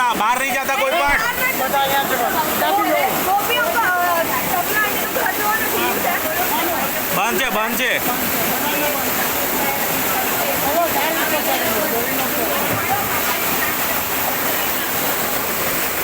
જતા, બહાર નહીં જતા કોઈ પણ. બંધ છે, બંધ છે.